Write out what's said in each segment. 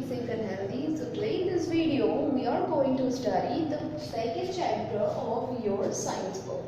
safe and healthy. So today in this video we are going to study the second chapter of your science book,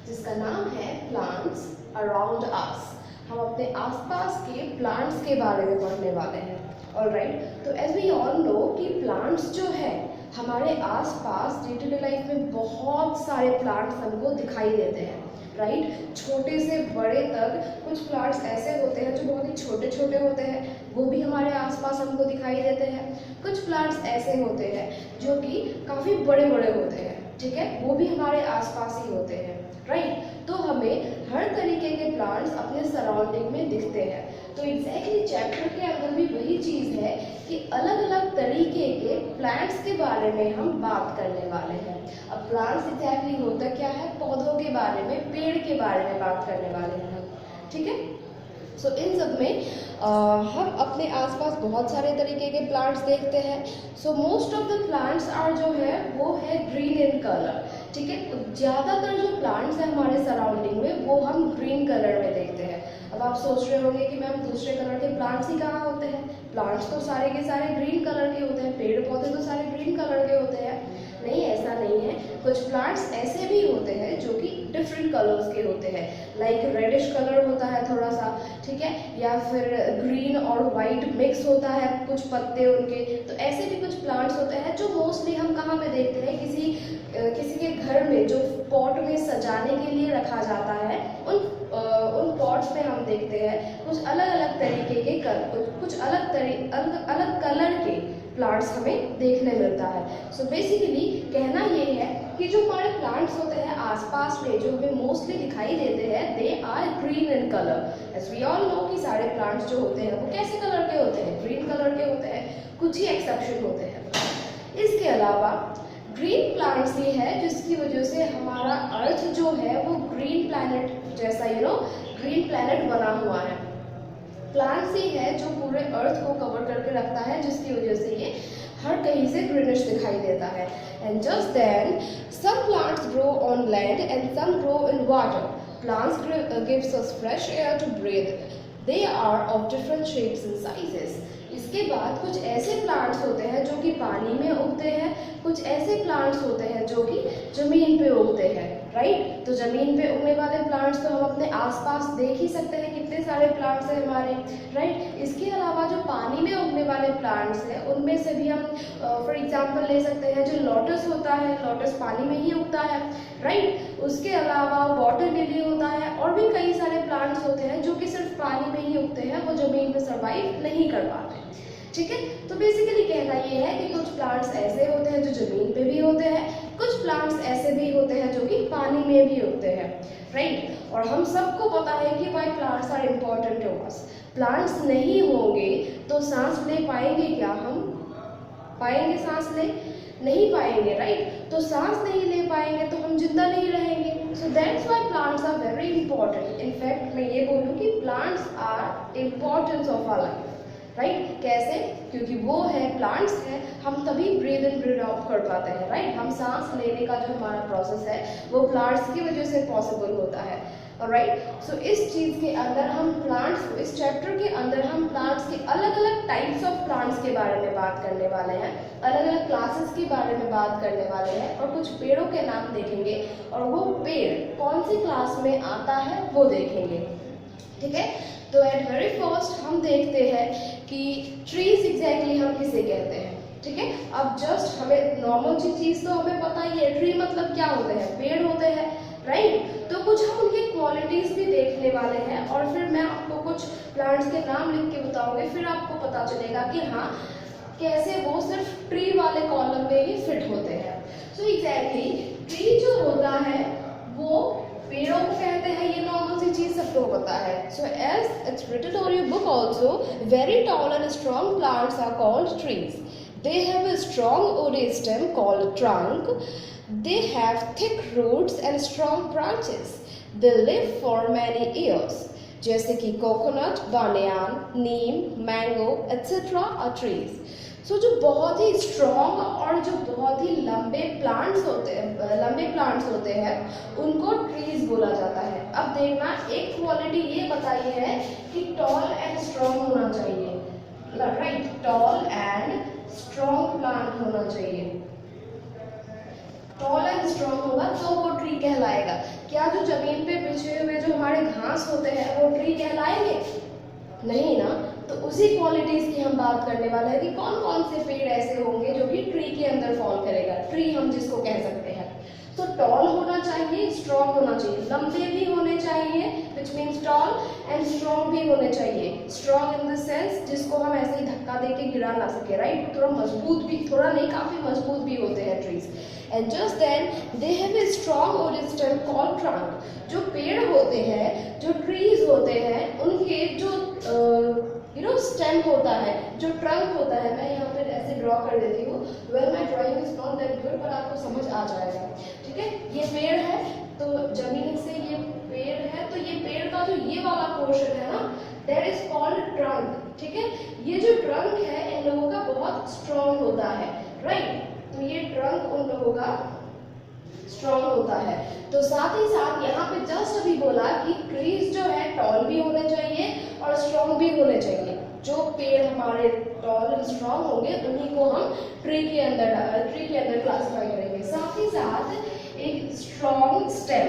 जिसका नाम है Plants Around Us. हम अपने आसपास के plants के बारे में पढ़ने वाले हैं. ऑलराइट, तो एज वी ऑल नो कि प्लांट्स जो है हमारे आसपास डे टू डे लाइफ में बहुत सारे प्लांट्स हमको दिखाई देते हैं. राइट, छोटे से बड़े तक कुछ प्लांट्स ऐसे होते हैं जो बहुत ही छोटे छोटे होते हैं, वो भी हमारे आसपास हमको दिखाई देते हैं. कुछ प्लांट्स ऐसे होते हैं जो कि काफ़ी बड़े बड़े होते हैं, ठीक है, वो भी हमारे आसपास ही होते हैं. राइट, तो हमें हर तरीके के प्लांट्स अपने सराउंडिंग में दिखते हैं. तो एग्जैक्टली चैप्टर के अंदर भी वही चीज़ है कि अलग अलग तरीके के प्लांट्स के बारे में हम बात करने वाले हैं. अब प्लांट्स एग्जैक्टली होता क्या है, पौधों के बारे में, पेड़ के बारे में बात करने वाले हैं हम. ठीक है, सो इन सब में हम अपने आसपास बहुत सारे तरीके के प्लांट्स देखते हैं. So most of the plants are जो है वो है ग्रीन इन कलर. ठीक है, ज़्यादातर जो प्लांट्स हैं हमारे सराउंडिंग में वो हम ग्रीन कलर में देखते हैं. अब आप सोच रहे होंगे कि मैम दूसरे कलर के प्लांट्स ही कहाँ होते हैं, प्लांट्स तो सारे के सारे ग्रीन कलर के होते हैं, पेड़ पौधे तो सारे ग्रीन कलर के होते हैं. नहीं, ऐसा नहीं है. कुछ प्लांट्स ऐसे भी होते हैं जो कि डिफरेंट कलर्स के होते हैं, लाइक रेडिश कलर होता है थोड़ा सा, ठीक है, या फिर ग्रीन और वाइट मिक्स होता है कुछ पत्ते उनके. तो ऐसे भी कुछ प्लांट्स होते हैं जो मोस्टली हम कहाँ पे देखते हैं, किसी के घर में जो पॉट में सजाने के लिए रखा जाता है, उन पॉट्स में हम देखते हैं कुछ अलग अलग तरीके के कुछ अलग कलर के प्लांट्स हमें देखने मिलता है. सो बेसिकली कहना ये है कि जो हमारे प्लांट्स होते हैं आसपास में जो हमें मोस्टली दिखाई देते हैं, they are green in colour. As we all know कि सारे प्लांट्स जो होते हैं वो कैसे कलर के होते हैं, ग्रीन कलर के होते हैं. कुछ ही एक्सेप्शन होते हैं. इसके अलावा ग्रीन प्लांट्स ही है जिसकी वजह से हमारा अर्थ जो है वो ग्रीन प्लैनेट जैसा ग्रीन प्लैनेट बना हुआ है. प्लांट्स ही है जो पूरे अर्थ को कवर करके रखता है, जिसकी वजह से ये हर कहीं से ग्रीनिश दिखाई देता है. And just then some plants grow on land and some grow in water. Plants gives us fresh air to breathe. They are of different shapes and sizes. इसके बाद कुछ ऐसे प्लांट्स होते हैं जो कि पानी में उगते हैं, कुछ ऐसे प्लांट्स होते हैं जो कि ज़मीन पे उगते हैं. राइट, तो ज़मीन पे उगने वाले प्लांट्स तो हम अपने आसपास देख ही सकते हैं, कितने सारे प्लांट्स हैं हमारे. राइट, इसके अलावा जो पानी में उगने वाले प्लांट्स हैं उनमें से भी हम फॉर एग्जांपल ले सकते हैं जो लोटस होता है, लोटस पानी में ही उगता है. राइट, उसके अलावा वाटर लिली होता है और भी कई सारे प्लांट्स होते हैं जो कि सिर्फ पानी में ही उगते हैं, वो ज़मीन पे सर्वाइव नहीं कर पाते. ठीक है, तो बेसिकली कहना ये है कि कुछ प्लांट्स ऐसे होते हैं जो ज़मीन पे भी होते हैं, कुछ प्लांट्स ऐसे भी होते हैं जो कि पानी में भी उगते हैं. राइट, और हम सबको पता है कि why plants are important to us. Plants नहीं होंगे तो सांस ले पाएंगे क्या हम? पाएंगे सांस ले? नहीं पाएंगे. राइट, तो सांस नहीं ले पाएंगे तो हम जिंदा नहीं रहेंगे. So that's why plants are very important. In fact मैं ये बोलूँ कि plants are importance of our life. Right, कैसे? क्योंकि वो है, प्लांट्स हैं, हम तभी ब्रीद इन ब्रीद आउट कर पाते हैं. राइट, हम सांस लेने का जो हमारा प्रोसेस है वो प्लांट्स की वजह से पॉसिबल होता है. राइट, सो इस चीज़ के अंदर हम प्लांट्स, इस चैप्टर के अंदर हम प्लांट्स के अलग अलग टाइप्स ऑफ प्लांट्स के बारे में बात करने वाले हैं, अलग अलग क्लासेस के बारे में बात करने वाले हैं और कुछ पेड़ों के नाम देखेंगे और वो पेड़ कौन सी क्लास में आता है वो देखेंगे. ठीक है, तो एट वेरी फर्स्ट हम देखते हैं कि ट्रीज एग्जैक्टली हम किसे कहते हैं. ठीक है, अब जस्ट हमें नॉर्मल चीज़ तो हमें पता ही है, ट्री मतलब क्या होते हैं, पेड़ होते हैं. राइट, तो कुछ हम उनकी क्वालिटीज़ भी देखने वाले हैं और फिर मैं आपको कुछ प्लांट्स के नाम लिख के बताऊंगी, फिर आपको पता चलेगा कि हाँ कैसे वो सिर्फ ट्री वाले कॉलम में ही फिट होते हैं. सो एग्जैक्टली ट्री जो होता है वो पेड़ों को कहते हैं, ये नॉर्मल सी चीज़ सबको पता है. So as it's written on your book also, very tall and strong plants are called trees. They have a strong woody stem called trunk. They have thick roots and strong branches. They live for many years. जैसे कि coconut, Baniyan, Neem, mango etc. are trees. सो जो बहुत ही strong और जो बहुत ही लंबे plants होते हैं उनको ट्रीज बोला जाता है. अब देखना, एक क्वालिटी ये बताई है कि टॉल एंड स्ट्रॉन्ग होना चाहिए. राइट, टॉल एंड होना चाहिए, टॉल एंड स्ट्रॉन्ग होगा तो वो ट्री कहलाएगा। क्या जो जमीन पे बिछे हुए जो हमारे घास होते हैं वो ट्री कहलाएंगे? नहीं ना। तो उसी क्वालिटीज की हम बात करने वाले हैं कि कौन कौन से पेड़ ऐसे होंगे जो कि ट्री के अंदर फॉल करेगा, ट्री हम जिसको कह सकते हैं। तो टॉल होना चाहिए, स्ट्रॉन्ग होना चाहिए, लंबे भी होने चाहिए which means tall, and strong भी होने चाहिए। स्ट्रॉन्ग इन द सेंस जिसको हम ऐसे ही धक्का दे के गिरा ना सके, राइट। थोड़ा मजबूत भी, थोड़ा नहीं काफी मजबूत भी होते हैं trees. And just then they have a strong और स्टेम कॉल्ड ट्रंक। जो पेड़ होते हैं, जो ट्रीज होते हैं, उनके जो स्टेम होता है, जो ट्रंक होता है, मैं यहाँ पे ऐसे ड्रॉ कर देती हूँ। Well my drawing is not that good, पर आपको समझ आ जाएगा, ठीक है। ये पेड़ है, तो जमीन से ये पेड़ है, तो ये पेड़ का जो ये वाला पोर्शन है ना, दैट इज कॉल्ड ट्रंक, ठीक है। ये जो ट्रंक है इन लोगों का बहुत स्ट्रॉन्ग होता है, राइट। तो ये ट्रंक उन लोगों का स्ट्रॉन्ग होता है। तो साथ ही साथ यहाँ पे जस्ट अभी बोला कि ट्रीज जो है टॉल भी होने चाहिए और स्ट्रॉन्ग भी होने चाहिए। जो पेड़ हमारे टॉल एंड स्ट्रॉन्ग होंगे उन्हीं को हम ट्री के अंदर क्लासिफाई करेंगे। साथ ही साथ एक स्ट्रॉन्ग स्टेम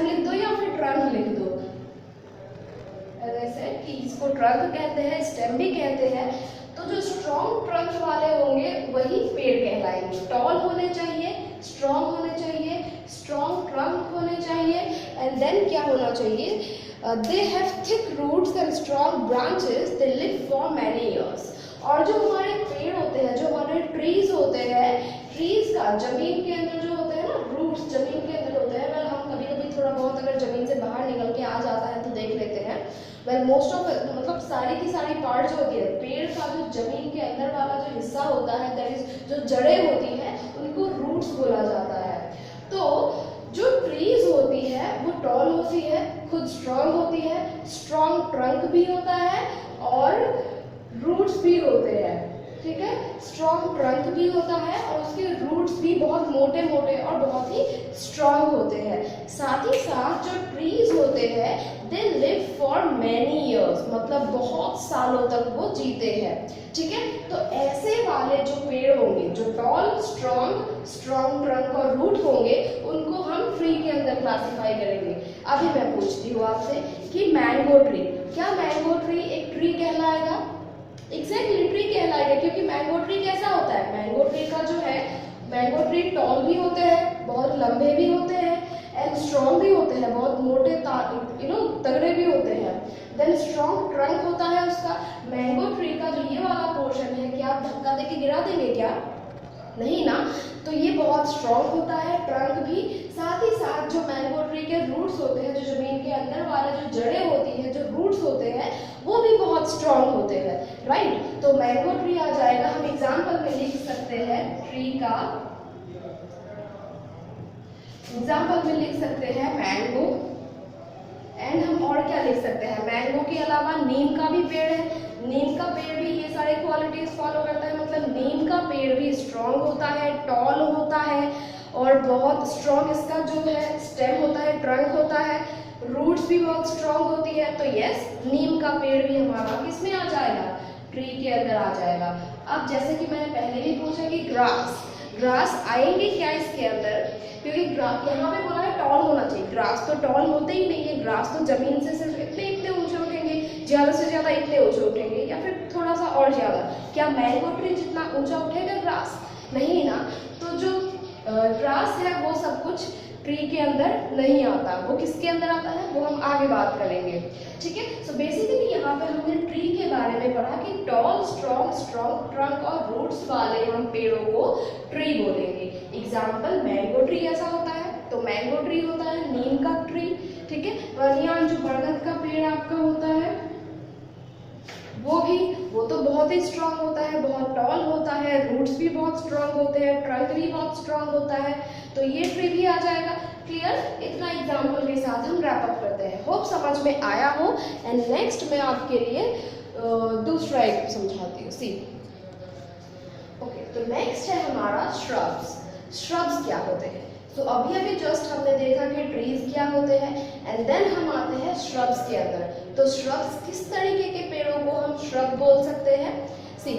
लिख दो या फिर ट्रंक लिख दो। ऐसे कि इसको ट्रंक कहते हैं, स्टेम भी कहते हैं। तो जो स्ट्रॉन्ग ट्रंक वाले होंगे वही पेड़ कहलाएंगे। टॉल होने चाहिए, स्ट्रॉन्ग होने चाहिए, स्ट्रॉन्ग ट्रंक होने चाहिए, एंड देन क्या होना चाहिए, they have thick roots and strong branches, they live for many years. और जो हमारे पेड़ होते हैं, जो हमारे ट्रीज होते हैं, ट्रीज का जमीन के अंदर जो होते हैं ना, रूट्स जमीन के अंदर होते हैं। वेल हम कभी कभी थोड़ा बहुत अगर जमीन से बाहर निकल के आ जाता है तो देख लेते हैं। वेल मोस्ट ऑफ मतलब सारी की सारी पार्ट जो होती है पेड़ का, जो जमीन के अंदर वाला जो हिस्सा होता है, दैट इज जो जड़ें होती हैं, उनको रूट्स बोला जाता है। तो जो ट्रीज होती है वो टॉल होती है, खुद स्ट्रॉन्ग होती है, स्ट्रॉन्ग ट्रंक भी होता है और रूट्स भी होते हैं, ठीक है। स्ट्रॉन्ग ट्रंक भी होता है और उसके रूट्स भी बहुत मोटे मोटे और बहुत ही स्ट्रॉन्ग होते हैं। साथ ही साथ जो ट्रीज होते हैं दे लिव फॉर मैनी ईयर्स, मतलब बहुत सालों तक वो जीते हैं, ठीक है। तो ऐसे वाले जो पेड़ होंगे, जो टॉल, स्ट्रॉन्ग ट्रंक और रूट होंगे, उनको हम ट्री के अंदर क्लासिफाई करेंगे। अभी मैं पूछती हूँ आपसे कि मैंगो ट्री, क्या मैंगो ट्री एक ट्री कहलाएगा? एग्जैक्टली ट्री कहलाएगा, क्योंकि मैंगो ट्री कैसा होता है, मैंगो ट्री का जो है, मैंगो ट्री टॉल भी होते हैं, बहुत लंबे भी होते हैं, एंड स्ट्रॉन्ग भी होते हैं, बहुत मोटे तगड़े भी होते हैं। देन स्ट्रॉन्ग ट्रंक होता है उसका। मैंगो ट्री का जो ये वाला पोर्शन है, क्या आप धक्का देके गिरा देंगे क्या? नहीं ना। तो ये बहुत स्ट्रॉन्ग होता है, ट्रंक भी। साथ ही साथ जो मैंगो ट्री के रूट्स होते हैं, जो जमीन के अंदर वाले जो जड़ें होती हैं, जो रूट्स होते हैं, वो भी बहुत स्ट्रॉन्ग होते हैं, राइट। तो मैंगो ट्री आ जाएगा। हम एग्जाम्पल में लिख सकते हैं ट्री का, एग्जाम्पल में लिख सकते हैं मैंगो, एंड हम और क्या लिख सकते हैं, मैंगो के अलावा नीम का भी पेड़ है, नीम का पेड़ भी ये सारे क्वालिटीज फॉलो करता है। मतलब नीम का पेड़ भी स्ट्रॉन्ग होता है, टॉल होता है और बहुत स्ट्रॉन्ग इसका जो है स्टेम होता है, ट्रंक होता है, रूट्स भी बहुत स्ट्रॉन्ग होती है। तो यस, नीम का पेड़ भी हमारा किसमें आ जाएगा, ट्री के अंदर आ जाएगा। अब जैसे कि मैंने पहले भी पूछा कि ग्रास आएंगे क्या इसके अंदर, क्योंकि यहाँ पे बोला है टॉल होना चाहिए। ग्रास तो टॉल होते ही नहीं है, ग्रास तो जमीन से सिर्फ इतने ऊंचे उठेंगे, ज्यादा से ज्यादा इतने ऊंचे उठेंगे या फिर थोड़ा सा और ज्यादा। क्या मैंगो ट्री जितना ऊंचा उठेगा ग्रास? नहीं ना। तो जो ग्रास है वो सब कुछ ट्री के अंदर नहीं आता, वो किसके अंदर आता है वो हम आगे बात करेंगे, ठीक है। सो बेसिकली यहाँ पे हमने ट्री के बारे में पढ़ा कि टॉल, स्ट्रॉन्ग ट्रंक और रूट्स वाले हम पेड़ों को ट्री बोलेंगे। एग्जाम्पल मैंगो ट्री ऐसा होता है, तो मैंगो ट्री होता है, नीम का ट्री, ठीक है। बनियान जो बरगद का पेड़ आपका होता है वो तो बहुत ही स्ट्रांग होता है, बहुत टॉल होता है, रूट्स भी बहुत स्ट्रांग होते हैं, ट्रंक भी बहुत स्ट्रांग होता है। तो ये ट्री भी आ जाएगा। क्लियर? इतना एग्जाम्पल के साथ हम रैप अप करते हैं। होप समझ में आया हो। एंड नेक्स्ट मैं आपके लिए दूसरा एक समझाती हूँ। सी ओके, तो नेक्स्ट है हमारा श्रब्स। श्रब्स क्या होते हैं? तो अभी जस्ट हमने देखा कि ट्रीज क्या होते हैं, एंड देन हम आते हैं श्रब्स के अंदर। तो श्रब्स किस तरीके के पेड़ों को हम श्रब बोल सकते हैं? सी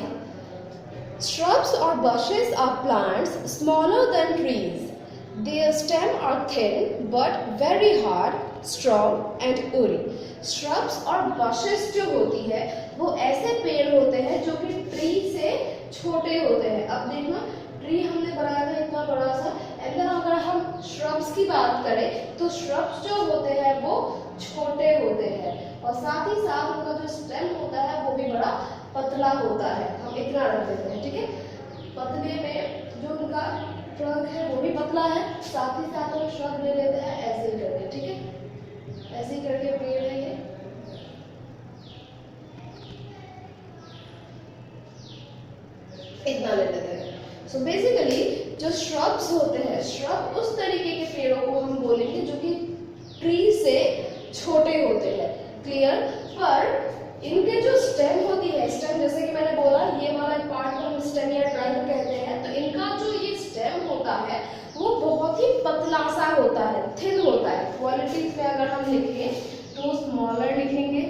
Shrubs or bushes are plants smaller than trees. Their stems are thin but very hard, strong and woody. Shrubs और bushes जो होती है वो ऐसे पेड़ होते हैं जो कि ट्री से छोटे होते हैं। अब देखना, ट्री हमने बनाया था इतना बड़ा सा, अगर हम shrubs की बात करें तो shrubs जो होते हैं वो छोटे होते हैं और साथ ही साथ उनका जो स्टेम होता है वो भी बड़ा पतला होता है। हम इतना रख देते हैं, ठीक है। पतले में जो उनका ट्रंक है वो भी पतला है, साथ ही साथ हम श्रब ले लेते हैं ऐसे ही करके, ठीक है। ऐसे ही करके पेड़ है ये, इतना ले लेते हैं। सो बेसिकली जो श्रब्स होते हैं, श्रब उस तरीके के पेड़ों को हम बोलेंगे जो कि ट्री से छोटे होते हैं, क्लियर। पर इनके जो स्टेम होती है, स्टेम जैसे कि मैंने बोला ये वाला पार्ट को हम स्टेम या ट्रंक कहते हैं, तो इनका जो ये स्टेम होता है वो बहुत ही पतला सा होता है, थिन होता है। क्वालिटीज में अगर हम लिखें तो स्मॉलर लिखेंगे,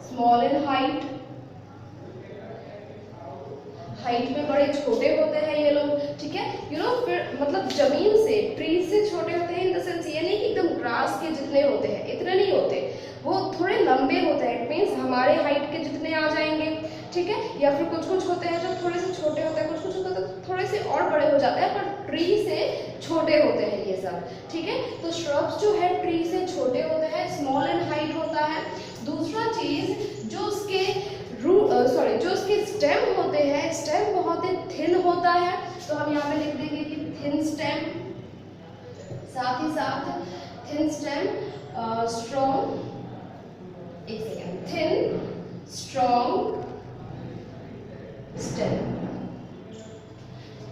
स्मॉल इन हाइट, हाइट में बड़े छोटे होते हैं ये लोग, ठीक है। फिर मतलब जमीन से, ट्री से छोटे होते हैं इन द सेंस ये नहीं कि एकदम ग्रास के जितने होते हैं, इतने नहीं होते, वो थोड़े लंबे होते हैं। इट मीन्स हमारे हाइट के जितने आ जाएंगे, ठीक है। या फिर कुछ कुछ होते हैं जो थोड़े से छोटे होते हैं, कुछ कुछ होते हैं तो थोड़े से और बड़े हो जाते हैं, पर ट्री से छोटे होते हैं ये सब, ठीक है। तो श्रब्स जो है ट्री से छोटे होते हैं, स्मॉल इन हाइट होता है। दूसरा चीज जो उसके जो उसके स्टेम होते हैं, स्टेम बहुत ही थिन होता है, तो हम यहाँ पे लिख देंगे कि थिन स्टेम, साथ ही साथ थिन स्टेम, स्ट्रॉन्ग, एक सेकेंड, थिन स्ट्रॉन्ग स्टेम।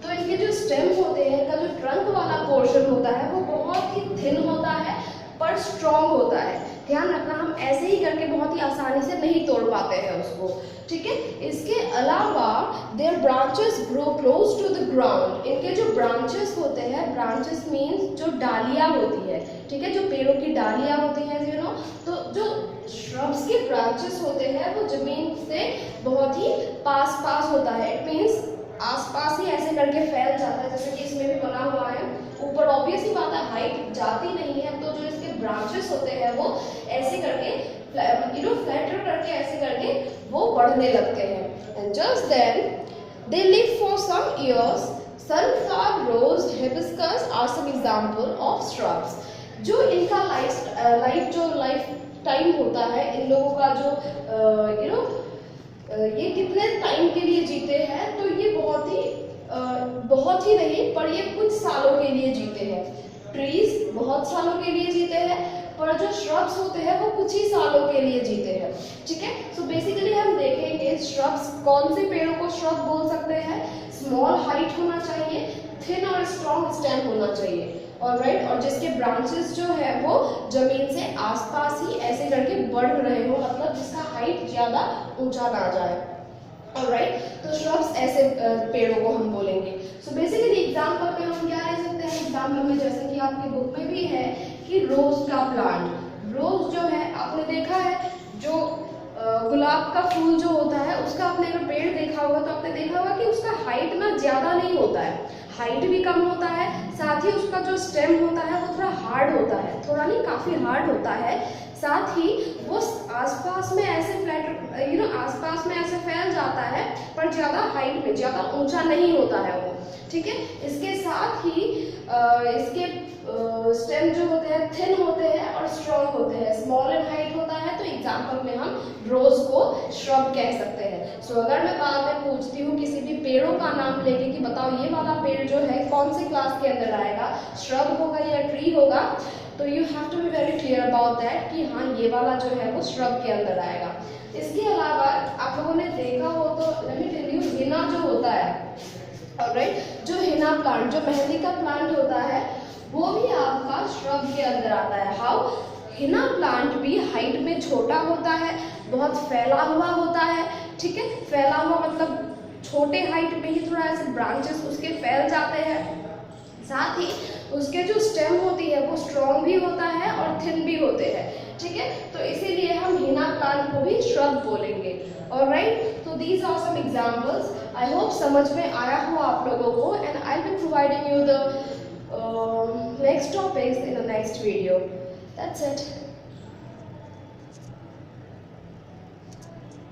तो इनके जो स्टेम होते हैं, इनका जो ट्रंक वाला पोर्शन होता है वो बहुत ही थिन होता है पर स्ट्रॉन्ग होता है। ध्यान रखना, हम ऐसे ही करके बहुत ही आसानी से नहीं तोड़ पाते हैं उसको, ठीक है। इसके अलावा their branches grow close to the ground. इनके जो ब्रांचेस होते हैं, ब्रांचेस मीन्स जो डालियां होती है, ठीक है, जो पेड़ों की डालियां होती हैं, तो जो श्रब्स के ब्रांचेस होते हैं वो जमीन से बहुत ही पास पास होता है। इट मीन्स आसपास ही ऐसे करके फैल जाता है, जैसे कि इसमें भी बना हुआ है। ऊपर ऑब्वियस ही बात है, हाइट जाती नहीं है, तो जो इसके ब्रांचेस होते हैं वो ऐसे करके फ्लैटर करके ऐसे करके वो बढ़ने लगते हैं। And just then they live for some years. Sunflower, rose, hibiscus are some example of shrubs. जो इनका लाइफ टाइम होता है, इन लोगों का जो ये कितने टाइम के लिए जीते हैं, तो ये बहुत ही नहीं, पर ये कुछ सालों के लिए जीते हैं। ट्रीज बहुत सालों के लिए जीते हैं, पर जो श्रब्स होते हैं वो कुछ ही सालों के लिए जीते हैं, ठीक है। सो बेसिकली हम देखेंगे श्रब्स, कौन से पेड़ों को श्रब बोल सकते हैं। स्मॉल हाइट होना चाहिए, थिन और स्ट्रॉन्ग स्टेम होना चाहिए, ऑलराइट, और जिसके ब्रांचेस जो है वो जमीन से आसपास ही ऐसे करके बढ़ रहे हो, मतलब जिसका हाइट ज्यादा ऊंचा ना जाए, ऑलराइट। तो श्रब्स ऐसे पेड़ों को हम बोलेंगे। सो बेसिकली एग्जांपल में हम क्या ले सकते हैं, एग्जांपल में जैसे कि आपके बुक में भी है कि रोज का प्लांट। रोज जो है आपने देखा है, जो गुलाब का फूल जो होता है उसका आपने अगर पेड़ देखा होगा तो आपने देखा होगा कि उसका हाइट ना ज्यादा नहीं होता है, हाइट भी कम होता है, साथ ही उसका जो स्टेम होता है वो थोड़ा हार्ड होता है, थोड़ा नहीं काफी हार्ड होता है, साथ ही वो आसपास में ऐसे आसपास में ऐसे फैल जाता है, पर ज्यादा हाइट में ज्यादा ऊंचा नहीं होता है वो, ठीक है। इसके साथ ही इसके स्टेम जो होते हैं थिन होते हैं और स्ट्रॉन्ग होते हैं, स्मॉल इन हाइट होता है, तो एग्जांपल में हम रोज को श्रब कह सकते हैं। सो अगर मैं बाद में पूछती हूँ किसी भी पेड़ों का नाम लेके कि बताओ ये वाला पेड़ जो है कौन से क्लास के अंदर आएगा, श्रब होगा या ट्री होगा, तो you have to be very clear about that कि हाँ ये वाला जो है वो श्रब के अंदर आएगा। इसके अलावा आप लोगों ने देखा हो तो लेट मी टेल यू, हिना जो होता है, ऑलराइट, जो हिना प्लांट, जो मेहंदी का प्लांट होता है, वो भी आपका श्रब के अंदर आता है। हाउ? हिना प्लांट भी हाइट में छोटा होता है, बहुत फैला हुआ होता है, ठीक है। फैला हुआ मतलब छोटे हाइट में ही थोड़ा ऐसे ब्रांचेस उसके फैल जाते हैं, साथ ही उसके जो स्टेम होती है वो स्ट्रॉन्ग भी होता है और थिन भी होते हैं, ठीक है। तो इसीलिए हम हिना प्लांट को भी श्रब बोलेंगे, ऑलराइट। तो So these are some examples. I hope समझ में आया हो आप लोगों को, and I'll be providing you the next topics in the next video. That's it.